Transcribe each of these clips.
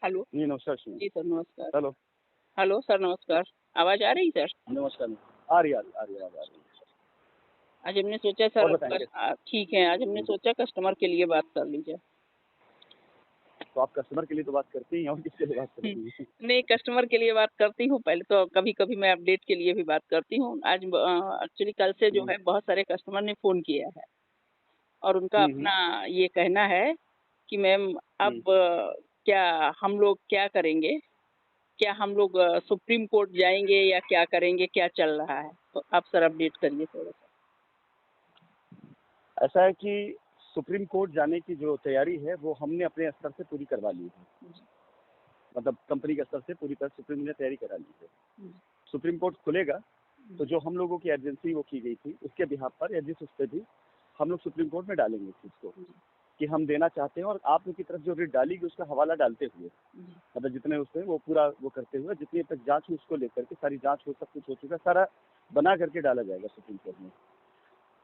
Hello. जी, नमस्कार सुनिए। जी sir, नमस्कार। हेलो, हेलो सर, नमस्कार। आवाज़ आ रही सर? नमस्कार। आ रही है, आ रही है, आवाज़ आ रही है। आज हमने सोचा और सर बताएँ कैसे ठीक है, आज हमने जी, सोचा कस्टमर के लिए बात कर ली जाए। तो आप कस्टमर के लिए तो बात करती ही हैं और किसके लिए बात हुँ, करती हैं? नहीं कस्टमर के लिए बात करती हूँ, पहले तो कभी-कभी मैं अपडेट के लिए भी बात करती हूँ। आज एक्चुअली कल से जो हुँ, है बहुत सारे कस्टमर ने फ़ोन किया है और उनका हुँ, हुँ, अपना ये कहना है कि मैम हुँ। अब क्या हम लोग क्या करेंगे? क्या हम लोग सुप्रीम कोर्ट जाएँगे या क्या करेंगे? क्या चल रहा है? तो आप सर अपडेट करिए थोड़ा-सा। ऐसा है कि सुप्रीम कोर्ट जाने की जो तैयारी है, वो हमने अपने स्तर से पूरी करवा ली है। जी, मतलब कंपनी के स्तर से पूरी तरह सुप्रीम ने तैयारी करा ली है। जी, सुप्रीम कोर्ट खुलेगा, जी, तो जो हम लोगों की अर्जेंसी वो की गई थी, उसके बिहाफ़ पर या जिस उस पे भी हम लोग सुप्रीम कोर्ट में डालेंगे इस चीज़ को, जी, कि हम देना चाहते हैं और आप लोग की तरफ जो रिट डाली गई उसका हवाला डालते हुए, जी, मतलब जितने उसमें वो पूरा वो करते हुए जितनी तक जांच हुई उसको लेकर के सारी जांच हो, सब कुछ हो चुका, सारा बना करके डाला जाएगा सुप्रीम कोर्ट में।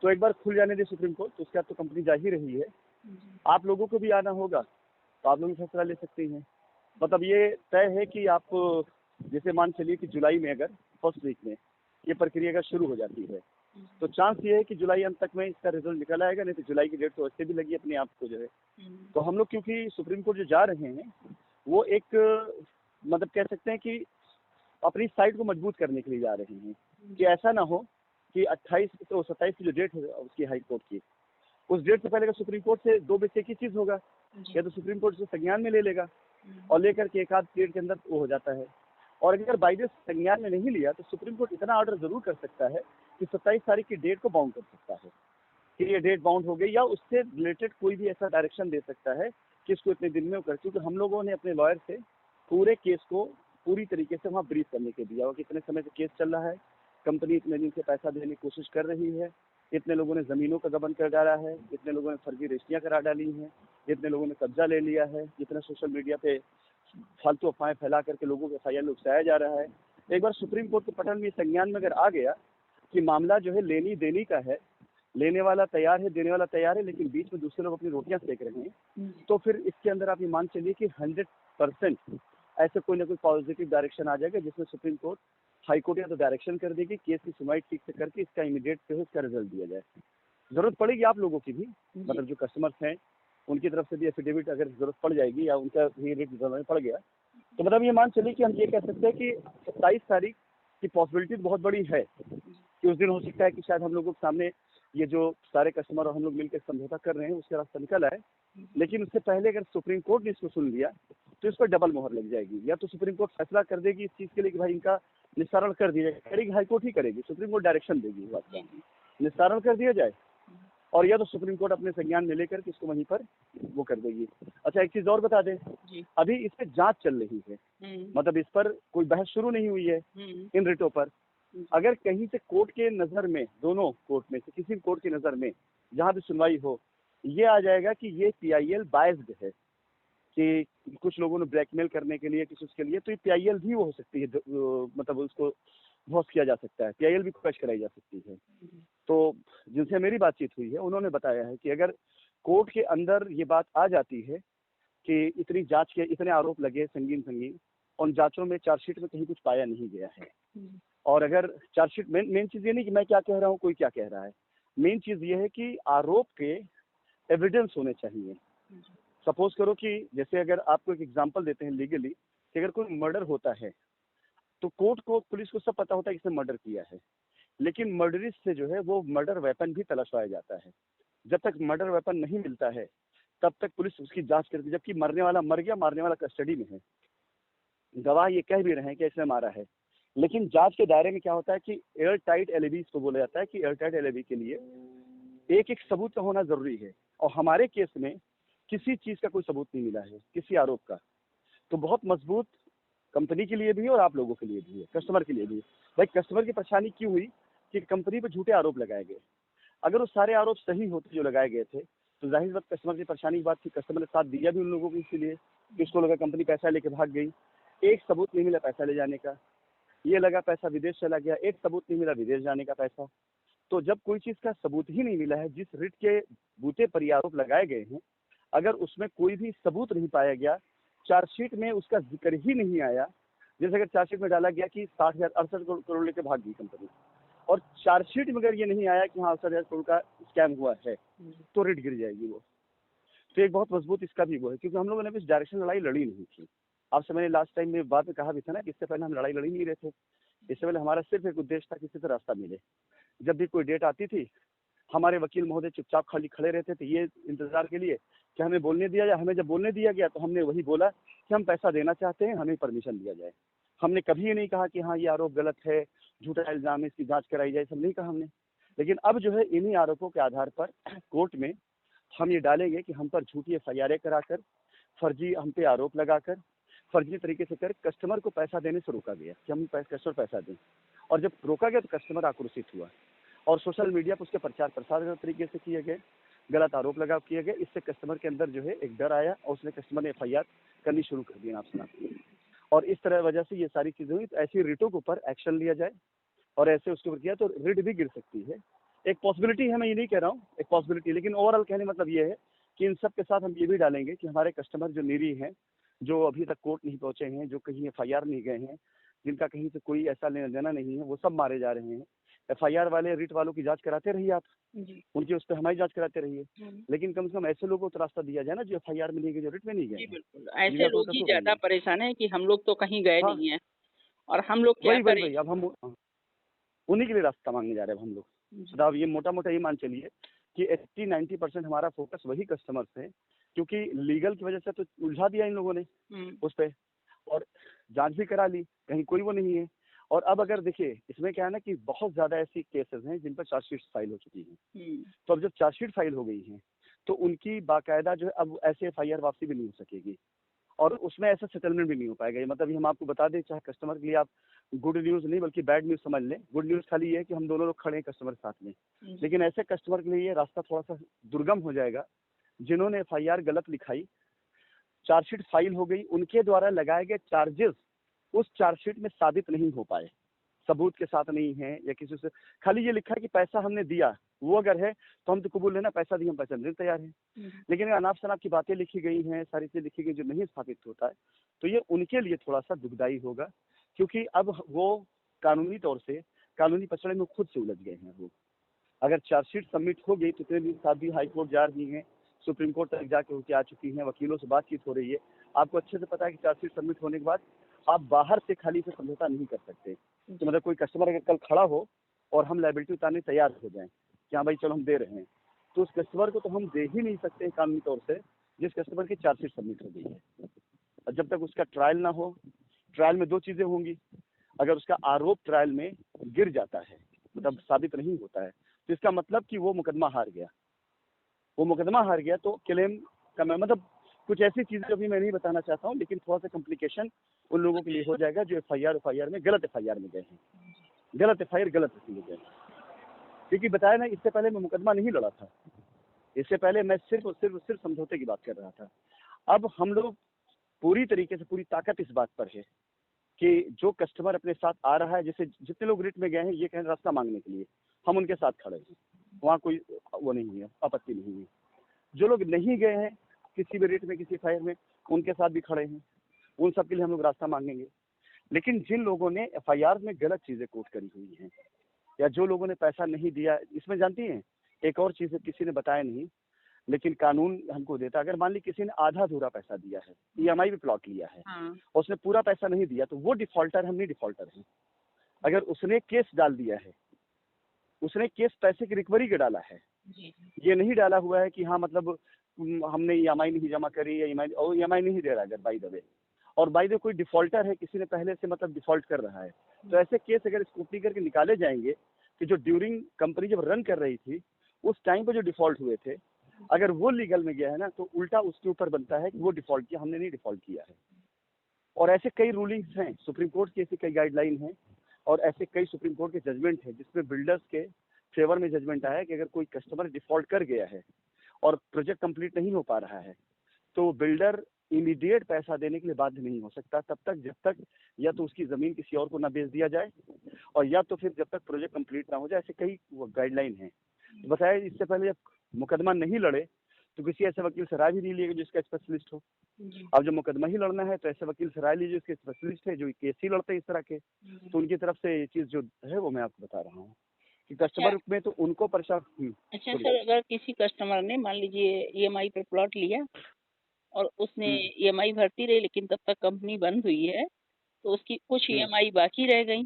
तो एक बार खुल जाने दे सुप्रीम कोर्ट, तो उसके बाद तो कंपनी जा ही रही है। जी, आप लोगों को भी आना होगा, तो आप लोग भी फैसला ले सकते हैं। मतलब ये तय है कि आप जैसे मान चलिए कि जुलाई में अगर फर्स्ट वीक में ये प्रक्रिया अगर शुरू हो जाती है, तो चांस ये है कि जुलाई अंत तक में इसका रिजल्ट निकल आएगा, नहीं तो जुलाई की डेट तो वैसे भी लगी अपने आप को जो है। हुँ, तो हम लोग क्योंकि सुप्रीम कोर्ट जो जा रहे हैं, वो एक मतलब कह सकते हैं कि अपनी साइड को मजबूत करने के लिए जा रहे हैं, कि जी, ऐसा ना हो कि 28 तो 27 की जो डेट है उसकी हाई कोर्ट की, उस डेट से पहले अगर सुप्रीम कोर्ट से दो में से एक ही चीज़ होगा, जी, या तो सुप्रीम कोर्ट से संज्ञान में ले लेगा हुँ, और लेकर के एक आध पीरियड के अंदर वो हो जाता है। और अगर बाई चांस संज्ञान में नहीं लिया, तो सुप्रीम कोर्ट इतना ऑर्डर ज़रूर कर सकता है कि 27 तारीख की डेट को बाउंड कर सकता है कि ये डेट बाउंड हो गई, या उससे रिलेटेड कोई भी ऐसा डायरेक्शन दे सकता है कि इसको इतने दिन में वो कर, क्योंकि हम लोगों ने अपने लॉयर से पूरे केस को पूरी तरीके से वहाँ ब्रीफ करने के दिया, और कितने समय से केस चल रहा है, कंपनी इतने दिन से पैसा देने की कोशिश कर रही है, इतने लोगों ने ज़मीनों का गबन कर डाला है, इतने लोगों ने फर्जी रजिस्ट्रियाँ करा डाली हैं, इतने लोगों ने कब्जा ले लिया है, जितना सोशल मीडिया पे फालतू अफवाहें फैला करके लोगों को एफ उकसाया जा रहा है। एक बार सुप्रीम कोर्ट के पटल में संज्ञान में अगर आ गया कि मामला जो है लेनी देनी का है, लेने वाला तैयार है, देने वाला तैयार है, लेकिन बीच में दूसरे लोग अपनी रोटियां सेक रहे हैं, जी, तो फिर इसके अंदर आप ये मान चलिए कि 100% ऐसे कोई ना कोई पॉजिटिव डायरेक्शन आ जाएगा, जिसमें सुप्रीम कोर्ट हाई कोर्ट या तो डायरेक्शन कर देगी केस की सुनवाई ठीक से करके इसका इमीडिएट जो है इसका रिजल्ट दिया जाए। जरूरत पड़ेगी आप लोगों की भी, जी, मतलब जो कस्टमर्स हैं उनकी तरफ से भी एफिडेविट अगर जरूरत पड़ जाएगी, या उनका भी रेट जरूरत में पड़ गया, तो मतलब ये मान चलिए कि हम ये कह सकते हैं कि 27 तारीख की पॉसिबिलिटी बहुत बड़ी है कि उस दिन हो सकता है कि शायद हम लोगों के सामने ये जो सारे कस्टमर और हम लोग मिलकर समझौता कर रहे हैं उसका रास्ता निकल आए। लेकिन उससे पहले अगर सुप्रीम कोर्ट ने इसको सुन लिया, तो इस पर डबल मोहर लग जाएगी, या तो सुप्रीम कोर्ट फैसला कर देगी इस चीज़ के लिए कि भाई इनका निस्तारण कर दिया जाए, करेगी हाई कोर्ट ही करेगी, सुप्रीम कोर्ट डायरेक्शन देगी इस बात का, जी, जी, निस्तारण कर दिया जाए, हुँ, और या तो सुप्रीम कोर्ट अपने संज्ञान में लेकर के इसको वहीं पर वो कर देगी। अच्छा, एक चीज़ और बता दें, जी, अभी इस पे जांच चल रही है, हुँ, मतलब इस पर कोई बहस शुरू नहीं हुई है हुँ, इन रिटों पर। जी, अगर कहीं से कोर्ट के नज़र में, दोनों कोर्ट में से किसी भी कोर्ट की नज़र में जहाँ भी सुनवाई हो, ये आ जाएगा कि ये पीआईएल बायस्ड है, कि कुछ लोगों ने ब्लैकमेल करने के लिए किसी उसके लिए, तो ये पीआईएल भी वो हो सकती है, मतलब उसको भोस किया जा सकता है, पीआईएल भी क्रश कराई जा सकती है। जी, तो जिनसे मेरी बातचीत हुई है उन्होंने बताया है कि अगर कोर्ट के अंदर ये बात आ जाती है कि इतनी जांच के इतने आरोप लगे संगीन संगीन, उन जांचों में चार्जशीट में कहीं कुछ पाया नहीं गया है, जी, और अगर चार्जशीट मेन चीज़ ये नहीं कि मैं क्या कह रहा हूँ कोई क्या कह रहा है, मेन चीज़ ये है कि आरोप के एविडेंस होने चाहिए। जी, सपोज करो कि जैसे अगर आपको एक एग्जांपल देते हैं लीगली, कि अगर कोई मर्डर होता है, तो कोर्ट को पुलिस को सब पता होता है कि इसने मर्डर किया है, लेकिन मर्डरिस्ट से जो है वो मर्डर वेपन भी तलाशवाया जाता है। जब तक मर्डर वेपन नहीं मिलता है, तब तक पुलिस उसकी जांच करती है, जबकि मरने वाला मर गया, मारने वाला कस्टडी में है, गवाह ये कह भी रहे हैं कि इसने मारा है। लेकिन जांच के दायरे में क्या होता है कि एयर टाइट एलिबी इसको बोला जाता है, कि एयर टाइट एलिबी के लिए एक एक सबूत का होना जरूरी है, और हमारे केस में किसी चीज का कोई सबूत नहीं मिला है, किसी आरोप का। तो बहुत मजबूत कंपनी के लिए भी है और आप लोगों के लिए भी है, कस्टमर के लिए भी है। भाई कस्टमर की परेशानी क्यों हुई कि कंपनी पर झूठे आरोप लगाए गए। अगर वो सारे आरोप सही होते जो लगाए गए थे, तो जाहिर बात कस्टमर की परेशानी की बात थी, कस्टमर ने साथ दिया भी उन लोगों को, इसीलिए कि उसको लगा कंपनी पैसा लेके भाग गई, एक सबूत नहीं मिला पैसा ले जाने का, ये लगा पैसा विदेश चला गया, एक सबूत नहीं मिला विदेश जाने का पैसा। तो जब कोई चीज़ का सबूत ही नहीं मिला है, जिस रिट के बूते पर ये आरोप लगाए गए हैं, अगर उसमें कोई भी सबूत नहीं पाया गया, चार्जशीट में उसका जिक्र ही नहीं आया। जैसे अगर चार्जशीट में डाला गया कि 68 करोड़ लेके भाग गई कंपनी, और चार्जशीट में अगर ये नहीं आया कि हाँ 68 करोड़ का स्कैम हुआ है, तो रेट गिर जाएगी वो। तो एक बहुत मजबूत इसका भी वो है, क्योंकि हम लोगों ने भी इस डायरेक्शन लड़ाई लड़ी नहीं थी। आपसे मैंने लास्ट टाइम में बात में कहा भी था ना कि इससे पहले हम लड़ाई लड़ी नहीं रहे थे। इससे पहले हमारा सिर्फ एक उद्देश्य था, किसी से रास्ता मिले। जब भी कोई डेट आती थी, हमारे वकील महोदय चुपचाप खाली खड़े रहते थे ये इंतजार के लिए कि हमें बोलने दिया जाए। हमें जब बोलने दिया गया तो हमने वही बोला कि हम पैसा देना चाहते हैं, हमें परमिशन दिया जाए। हमने कभी ये नहीं कहा कि हाँ ये आरोप गलत है, झूठा इल्जाम है, इसकी जांच कराई जाए, सब नहीं कहा हमने। लेकिन अब जो है इन्हीं आरोपों के आधार पर कोर्ट में हम ये डालेंगे कि हम पर झूठी एफआईआर कराकर, फर्जी हम पे आरोप लगाकर, फर्जी तरीके से कर कस्टमर को पैसा देने से रोका गया कि हम कस्टमर पैसा दें। और जब रोका गया तो कस्टमर आक्रोशित हुआ और सोशल मीडिया पर उसके प्रचार प्रसार गलत तरीके से किए गए, गलत आरोप लगा किए गए। इससे कस्टमर के अंदर जो है एक डर आया और उसने कस्टमर ने एफआईआर करनी शुरू कर दी, आप सुना। और इस तरह वजह से ये सारी चीज़ें हुई। तो ऐसी रिटों के ऊपर एक्शन लिया जाए और ऐसे उसके ऊपर किया तो रिट भी गिर सकती है। एक पॉसिबिलिटी है, मैं ये नहीं कह रहा हूँ, एक पॉसिबिलिटी। लेकिन ओवरऑल कहने मतलब ये है कि इन सब के साथ हम ये भी डालेंगे कि हमारे कस्टमर जो निरीह हैं, जो अभी तक कोर्ट नहीं पहुंचे हैं, जो कहीं एफआईआर नहीं गए हैं, जिनका कहीं से कोई ऐसा लेना देना नहीं है, वो सब मारे जा रहे हैं। एफआईआर वाले रिट वालों की जांच कराते रहिए आप, उनकी उस पर हमारी जांच कराते रहिए। लेकिन कम से कम ऐसे लोगों को तो रास्ता दिया जाए ना जो एफआईआर में नहीं गए, जो रिट में नहीं गए। जी बिल्कुल, ऐसे लोग ही ज्यादा परेशान है कि हम लोग तो कहीं गए हाँ, नहीं है और हम लोग क्या वही वही करें। वही अब हम उन्हीं के लिए रास्ता मांगने जा रहे हैं हम लोग। तो अब ये मोटा मोटा ये मान चलिए कि 80-90% हमारा फोकस वही कस्टमर से, क्योंकि लीगल की वजह से तो उलझा दिया इन लोगों ने उस पर, और जांच भी करा ली, कहीं कोई वो नहीं है। और अब अगर देखिए इसमें क्या है ना कि बहुत ज्यादा ऐसी केसेस हैं जिन पर चार्जशीट फाइल हो चुकी है। तो अब जब चार्जशीट फाइल हो गई है तो उनकी बाकायदा जो है अब ऐसे एफआईआर वापसी भी नहीं हो सकेगी और उसमें ऐसा सेटलमेंट भी नहीं हो पाएगा। मतलब हम आपको बता दें, चाहे कस्टमर के लिए आप गुड न्यूज़ नहीं बल्कि बैड न्यूज़ समझ लें। गुड न्यूज़ खाली ये है कि हम दोनों लोग खड़े हैं कस्टमर के साथ में, लेकिन ऐसे कस्टमर के लिए ये रास्ता थोड़ा सा दुर्गम हो जाएगा जिन्होंने एफआईआर गलत लिखाई, चार्जशीट फाइल हो गई, उनके द्वारा लगाए गए चार्जेस उस चार्जशीट में साबित नहीं हो पाए, सबूत के साथ नहीं है, या किसी से खाली ये लिखा है कि पैसा हमने दिया, वो अगर है तो हम तो कबूल लेना पैसा दिया, हम पैसा देने तैयार हैं। लेकिन अनाप शनाप की बातें लिखी गई हैं, सारी चीज़ लिखी गई जो नहीं स्थापित होता है, तो ये उनके लिए थोड़ा सा दुखदायी होगा, क्योंकि अब वो कानूनी तौर से कानूनी पचड़े में खुद से उलझ गए हैं। वो अगर चार्जशीट सबमिट हो गई तो इतने दिन साथ भी हाई कोर्ट जा रही हैं, सुप्रीम कोर्ट तक जाके होके आ चुकी हैं, वकीलों से बातचीत हो रही है। आपको अच्छे से पता है कि चार्जशीट सबमिट होने के बाद आप बाहर से खाली से समझौता नहीं कर सकते। तो मतलब कोई कस्टमर अगर कल खड़ा हो और हम लायबिलिटी उतारने तैयार हो जाएं कि हाँ भाई चलो हम दे रहे हैं, तो उस कस्टमर को तो हम दे ही नहीं सकते कानूनी तौर से जिस कस्टमर की चार्जशीट सबमिट हो गई है। और जब तक उसका ट्रायल ना हो, ट्रायल में दो चीज़ें होंगी। अगर उसका आरोप ट्रायल में गिर जाता है, मतलब साबित नहीं होता है, तो इसका मतलब कि वो मुकदमा हार गया। वो मुकदमा हार गया तो क्लेम का मतलब कुछ ऐसी चीज़ें अभी मैं नहीं बताना चाहता हूँ, लेकिन थोड़ा सा कॉम्प्लिकेशन उन लोगों के लिए हो जाएगा जो एफआईआर में गलत एफआईआर में गए हैं, गलत एफआईआर गलत इसलिए गए। क्योंकि बताया ना, इससे पहले मैं मुकदमा नहीं लड़ा था, इससे पहले मैं सिर्फ समझौते की बात कर रहा था। अब हम लोग पूरी तरीके से, पूरी ताकत इस बात पर है कि जो कस्टमर अपने साथ आ रहा है, जैसे जितने लोग रिट में गए हैं ये कहें रास्ता मांगने के लिए, हम उनके साथ खड़े हैं, वहाँ कोई वो नहीं है, आपत्ति नहीं है। जो लोग नहीं गए हैं किसी भी रिट में, किसी फायर में, उनके साथ भी खड़े हैं, उन सब के लिए हम लोग रास्ता मांगेंगे। लेकिन जिन लोगों ने एफआईआर में गलत चीज़ें कोट करी हुई हैं, या जो लोगों ने पैसा नहीं दिया, इसमें जानती हैं एक और चीज़ किसी ने बताया नहीं, लेकिन कानून हमको देता, अगर मान ली किसी ने आधा अधूरा पैसा दिया है, ईएमआई पे प्लॉट लिया है और उसने पूरा पैसा नहीं दिया, तो वो डिफॉल्टर, हम नहीं डिफॉल्टर हैं। अगर उसने केस डाल दिया है, उसने केस पैसे की रिकवरी का डाला है, ये नहीं डाला हुआ है कि हाँ मतलब हमने ईएमआई नहीं जमा करी या ईएमआई नहीं दे रहा है, अगर बाई द वे, और बाई द कोई डिफॉल्टर है, किसी ने पहले से मतलब डिफॉल्ट कर रहा है, तो ऐसे केस अगर स्कूटनी करके निकाले जाएंगे कि जो ड्यूरिंग कंपनी जब रन कर रही थी उस टाइम पर जो डिफॉल्ट हुए थे, अगर वो लीगल में गया है ना, तो उल्टा उसके ऊपर बनता है कि वो डिफॉल्ट किया, हमने नहीं डिफॉल्ट किया है। और ऐसे कई रूलिंग्स हैं, सुप्रीम कोर्ट की ऐसी कई गाइडलाइन हैं और ऐसे कई सुप्रीम कोर्ट के जजमेंट हैं जिसमें बिल्डर्स के फेवर में जजमेंट आया है कि अगर कोई कस्टमर डिफॉल्ट कर गया है और प्रोजेक्ट कंप्लीट नहीं हो पा रहा है, तो बिल्डर इमीडिएट पैसा देने के लिए बाध्य नहीं हो सकता तब तक जब तक या तो उसकी ज़मीन किसी और को ना बेच दिया जाए, और या तो फिर जब तक प्रोजेक्ट कंप्लीट ना हो जाए। ऐसे कई गाइडलाइन हैं। बताया इससे पहले जब मुकदमा नहीं लड़े तो किसी ऐसे वकील से राय भी नहीं लिएगा जो इसका स्पेशलिस्ट हो। जी। अब जब मुकदमा ही लड़ना है तो ऐसे वकील से राय लीजिए उसके स्पेशलिस्ट है जो केस ही लड़ते हैं इस तरह के। जी। तो उनकी तरफ से ये चीज़ जो है वो मैं आपको बता रहा हूँ कि अच्छा। कस्टमर में तो उनको परेशान। अच्छा बोलिए। सर, अगर किसी कस्टमर ने मान लीजिए ईएमआई पे प्लॉट लिया और उसने हम्म, ईएमआई भरती रही, लेकिन तब तक कंपनी बंद हुई है, तो उसकी कुछ हम्म, ईएमआई बाकी रह गई।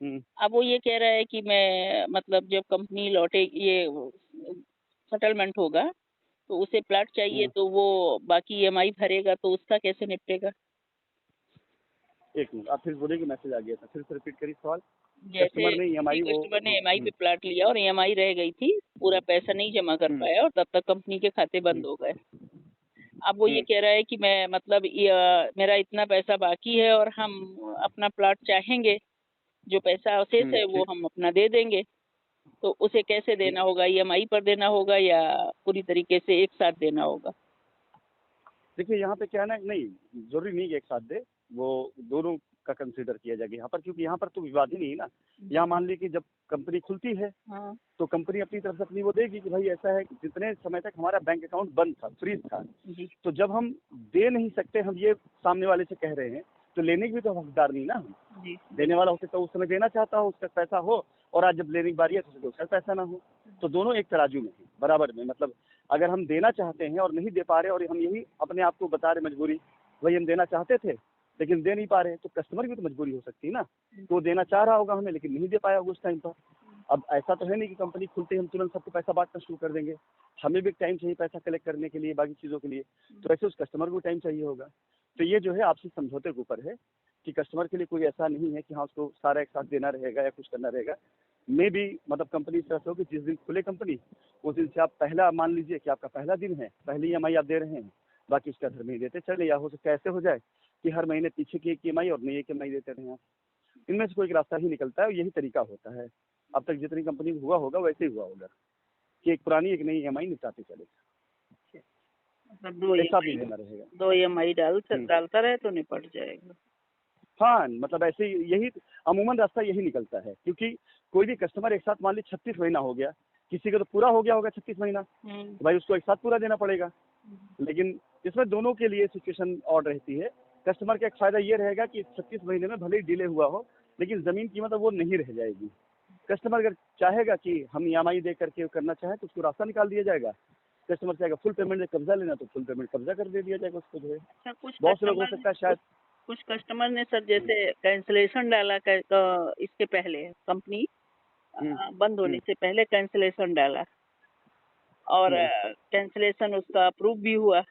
हम्म, अब वो ये कह रहा है कि मैं मतलब जब कंपनी लौटे ये सेटलमेंट होगा तो उसे प्लॉट चाहिए, हम्म। तो वो बाकी ईएमआई भरेगा, तो उसका कैसे निपटेगा? एक मिनट, आप फिर बोलिए कि मैसेज आ गया था, फिर से रिपीट करिए सवाल। जैसे कस्टमर ने किसी ईएमआई वो कस्टमर ने ईएमआई पे प्लॉट लिया और ईएमआई रह गई थी, पूरा पैसा नहीं जमा कर हम्म, पाया और तब तक कंपनी के खाते हम्म, बंद हो गए। अब वो ये हम्म, कह रहा है कि मैं मतलब मेरा इतना पैसा बाकी है और हम अपना प्लॉट चाहेंगे, जो पैसा शेष है वो ठीक। हम अपना दे देंगे। तो उसे कैसे देना होगा? ईएमआई पर देना होगा या पूरी तरीके से एक साथ देना होगा? देखिए यहाँ पे क्या है ना, नहीं जरूरी नहीं कि एक साथ दे, वो दोनों का कंसीडर किया जाएगा यहाँ पर, क्योंकि यहाँ पर तो विवाद ही नहीं है ना। जी। यहाँ मान ली कि जब कंपनी खुलती है हाँ। तो कंपनी अपनी तरफ से अपनी वो देगी कि भाई ऐसा है कि जितने समय तक हमारा बैंक अकाउंट बंद था, फ्रीज था, जी। तो जब हम दे नहीं सकते, हम ये सामने वाले से कह रहे हैं, तो लेने की भी तो हकदार नहीं ना हम। जी। देने वाला हो सकता है उस समय देना चाहता हो, उसका पैसा हो, और आज जब लेने की बारी है तो उसे उसका पैसा ना हो। तो दोनों एक तराजू में है, बराबर में। मतलब अगर हम देना चाहते हैं और नहीं दे पा रहे, और हम यही अपने आप को बता रहे मजबूरी, भाई हम देना चाहते थे लेकिन दे नहीं पा रहे, तो कस्टमर की तो मजबूरी हो सकती है ना। तो वो देना चाह रहा होगा हमें लेकिन नहीं दे पाया होगा उस टाइम पर। अब ऐसा तो है नहीं कि कंपनी खुलते ही हम तुरंत सबको पैसा बांटना शुरू कर देंगे। हमें भी टाइम चाहिए पैसा कलेक्ट करने के लिए, बाकी चीज़ों के लिए। तो ऐसे उस कस्टमर को टाइम चाहिए होगा। तो ये जो है आपसी समझौते के ऊपर है कि कस्टमर के लिए कोई ऐसा नहीं है कि हाँ उसको सारा एक साथ देना रहेगा या कुछ करना रहेगा। मे भी मतलब कंपनी इस तरह से हो कि जिस दिन खुले कंपनी, उस दिन से आप पहला मान लीजिए कि आपका पहला दिन है, पहली ईएमआई आप दे रहे हैं, बाकी उसका हर महीने देते चले, या हो सकता है ऐसे हो जाए कि हर महीने पीछे की एक ईएमआई और नई एक ईएमआई देते रहें आप। इनमें से कोई एक रास्ता ही निकलता है और यही तरीका होता है। अब तक जितनी कंपनी में हुआ होगा वैसे ही हुआ होगा कि एक पुरानी एक नई ईएमआई निपटाते चले, मतलब दो एक साथ नहीं ईएमआई देना रहेगा। दो ईएमआई हम्म। डालता रहे तो निपट जाएगा। हाँ, मतलब ऐसे ही यही अमूमन रास्ता यही निकलता है, क्योंकि कोई भी कस्टमर एक साथ मान ली 36 महीना हो गया, किसी का तो पूरा हो गया होगा 36 महीना, तो भाई उसको एक साथ पूरा देना पड़ेगा। लेकिन इसमें दोनों के लिए सिचुएशन और रहती है। कस्टमर का एक फायदा ये रहेगा कि 36 महीने में भले ही डिले हुआ हो लेकिन जमीन कीमत वो नहीं रह जाएगी। कस्टमर अगर चाहेगा कि हम ईएमआई दे करके करना चाहे तो उसको रास्ता निकाल दिया जाएगा। कस्टमर चाहेगा फुल पेमेंट में कब्जा लेना तो फुल पेमेंट कब्जा कर दे दिया जाएगा उसको जो है। अच्छा, बहुत से लोग हो सकता है शायद। कुछ कस्टमर ने सर जैसे कैंसिलेशन डाला इसके पहले कंपनी हम्म, बंद होने हम्म, से पहले कैंसिलेशन डाला और हम्म, कैंसिलेशन उसका अप्रूव भी हुआ,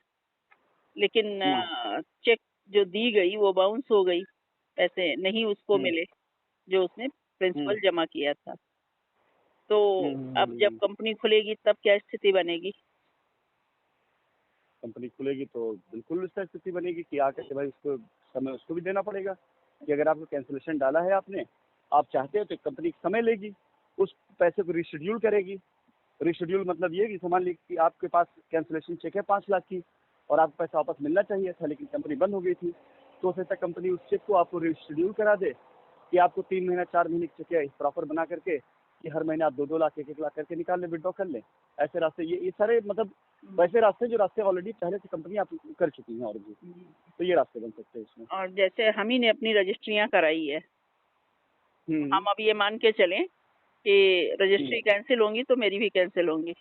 लेकिन हम्म, चेक जो दी गई वो बाउंस हो गई, पैसे नहीं उसको हम्म, मिले जो उसने हम्म, प्रिंसिपल जमा किया था। तो अब जब हम्म। कंपनी खुलेगी तब क्या स्थिति बनेगी? कंपनी खुलेगी तो बिल्कुल इस तरह स्थिति बनेगी कि आकर के भाई उसको समय उसको भी देना पड़ेगा कि अगर आपको कैंसिलेशन डाला है आपने, आप चाहते हो तो कंपनी समय लेगी, उस पैसे को रिशेड्यूल करेगी। रिशेड्यूल मतलब ये कि समझ लीजिए कि आपके पास कैंसिलेशन चेक है 5 लाख की और आपको पैसा वापस मिलना चाहिए था लेकिन कंपनी बंद हो गई थी, तो हो सकता है कंपनी उस चेक को आपको रिशेड्यूल करा दे कि आपको 3 महीना 4 महीने की चेक प्रॉपर बना करके कि हर महीने आप 2-2 लाख 1-1 लाख करके निकाल लें, विड्रॉ कर लें। ऐसे रास्ते ये सारे मतलब वैसे रास्ते जो रास्ते ऑलरेडी पहले से कंपनी आप कर चुकी हैं और भी, तो ये रास्ते बन सकते हैं इसमें। और जैसे हम ही ने अपनी रजिस्ट्रियां कराई है, हम्म, हम अब ये मान के चलें कि हम्म। रजिस्ट्री कैंसिल होंगी तो मेरी भी कैंसिल होंगी।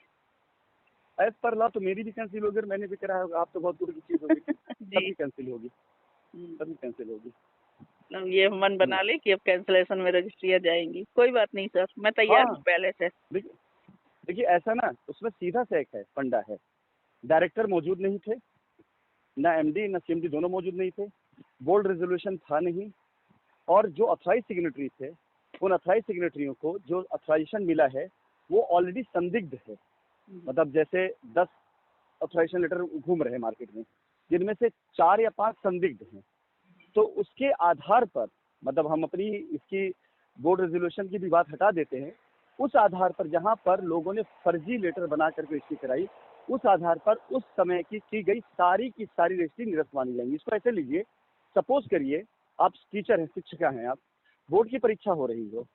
एज पर लॉ तो मेरी भी कैंसिल होगी और मैंने भी कराया होगा, आप तो बहुत दूर की चीज़ होगी, जी। सबकी कैंसिल होगी, सबकी कैंसिल होगी। मतलब ये मन हम्म। बना ले कि अब कैंसिलेशन में रजिस्ट्रियां जाएंगी। कोई बात नहीं सर, मैं तैयार हूँ हाँ, पहले से। देखिए देखिए ऐसा ना उसमें सीधा सा एक है फंडा है, डायरेक्टर मौजूद नहीं थे, ना एमडी ना सीएमडी दोनों मौजूद नहीं थे, बोर्ड रेजोल्यूशन था नहीं, और जो अथॉराइज सिग्नेटरी थे उन अथॉराइज सिग्नेटरियों को जो अथॉराइजेशन मिला है वो ऑलरेडी संदिग्ध है। मतलब जैसे 10 अथॉराइजेशन लेटर घूम रहे हैं मार्केट में, जिनमें से 4 या 5 संदिग्ध हैं। तो उसके आधार पर मतलब हम अपनी इसकी बोर्ड रेजोल्यूशन की भी बात हटा देते हैं, उस आधार पर जहां पर लोगों ने फर्जी लेटर बना करके रजिस्ट्री कराई, उस आधार पर उस समय की गई सारी की सारी रजिस्ट्री निरस्त मानी जाएंगी। इसको ऐसे लीजिए, सपोज करिए आप टीचर हैं, शिक्षिका हैं, आप बोर्ड की परीक्षा हो रही हो,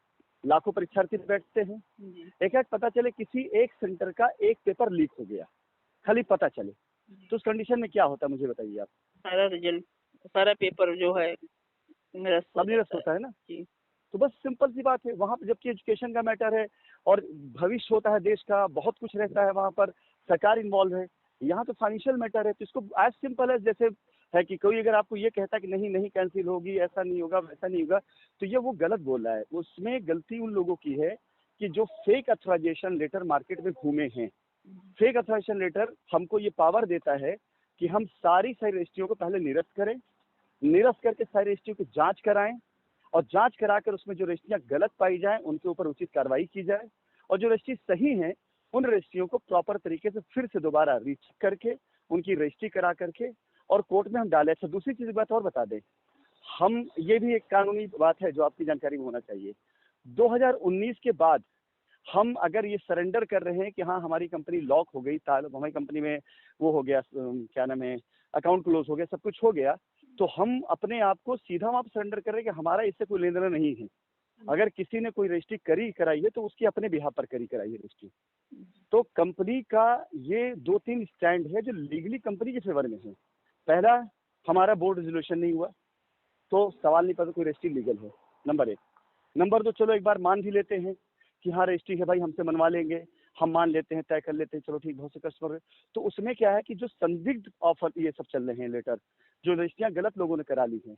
लाखों परीक्षार्थी बैठते हैं, एक एक पता चले किसी एक सेंटर का एक पेपर लीक हो गया, खाली पता चले। तो उस कंडीशन में क्या होता है मुझे बताइए आप। सारा रिजल्ट, सारा पेपर जो है निरस्त हो सब निरस्त जाता होता है ना। जी। तो बस सिंपल सी बात है वहाँ पर, जबकि एजुकेशन का मैटर है और भविष्य होता है देश का, बहुत कुछ रहता है वहाँ पर, सरकार इन्वॉल्व है। यहाँ तो फाइनेंशियल मैटर है, तो इसको एज सिंपल एज जैसे है कि कोई अगर आपको ये कहता है कि नहीं नहीं कैंसिल होगी, ऐसा नहीं होगा, वैसा नहीं होगा, तो ये वो गलत बोल रहा है। उसमें गलती उन लोगों की है कि जो फेक अथराइजेशन लेटर मार्केट में घूमे हैं। फेक अथराइजेशन लेटर हमको ये पावर देता है कि हम सारी रजिस्ट्रियों को पहले निरस्त करें, निरस्त करके सारी रजिस्ट्रियों की जांच कराएं, और जांच कराकर उसमें जो रजिस्ट्रियां गलत पाई जाए उनके ऊपर उचित कार्रवाई की जाए, और जो रजिस्ट्री सही हैं उन रजिस्ट्रियों को प्रॉपर तरीके से फिर से दोबारा रीचेक करके उनकी रजिस्ट्री करा करके और कोर्ट में हम डालें। अच्छा, दूसरी चीज बात और बता दें, हम ये भी एक कानूनी बात है जो आपकी जानकारी में होना चाहिए। 2019 के बाद हम अगर ये सरेंडर कर रहे हैं कि हाँ हमारी कंपनी लॉक हो गई, हमारी कंपनी में वो हो गया, क्या नाम है, अकाउंट क्लोज हो गया, सब कुछ हो गया, तो हम अपने आप को सीधा वहाँ सरेंडर कर रहे हैं कि हमारा इससे कोई लेन देन नहीं है। अगर किसी ने कोई रजिस्ट्री करी कराई है तो उसकी अपने बिहाफ पर करी कराई है रजिस्ट्री। तो कंपनी का ये 2-3 स्टैंड है जो लीगली कंपनी के फेवर में है। पहला, हमारा बोर्ड रेजोल्यूशन नहीं हुआ तो सवाल नहीं पता कोई रजिस्ट्री लीगल है, नंबर 1। नंबर 2, चलो एक बार मान भी लेते हैं कि हाँ रजिस्ट्री है भाई, हमसे मनवा लेंगे, हम मान लेते हैं, तय कर लेते हैं, चलो ठीक, बहुत से कस्टमर है। तो उसमें क्या है कि जो संदिग्ध ऑफर ये सब चल रहे हैं लेटर, जो रजिस्ट्रियां गलत लोगों ने करा ली हैं,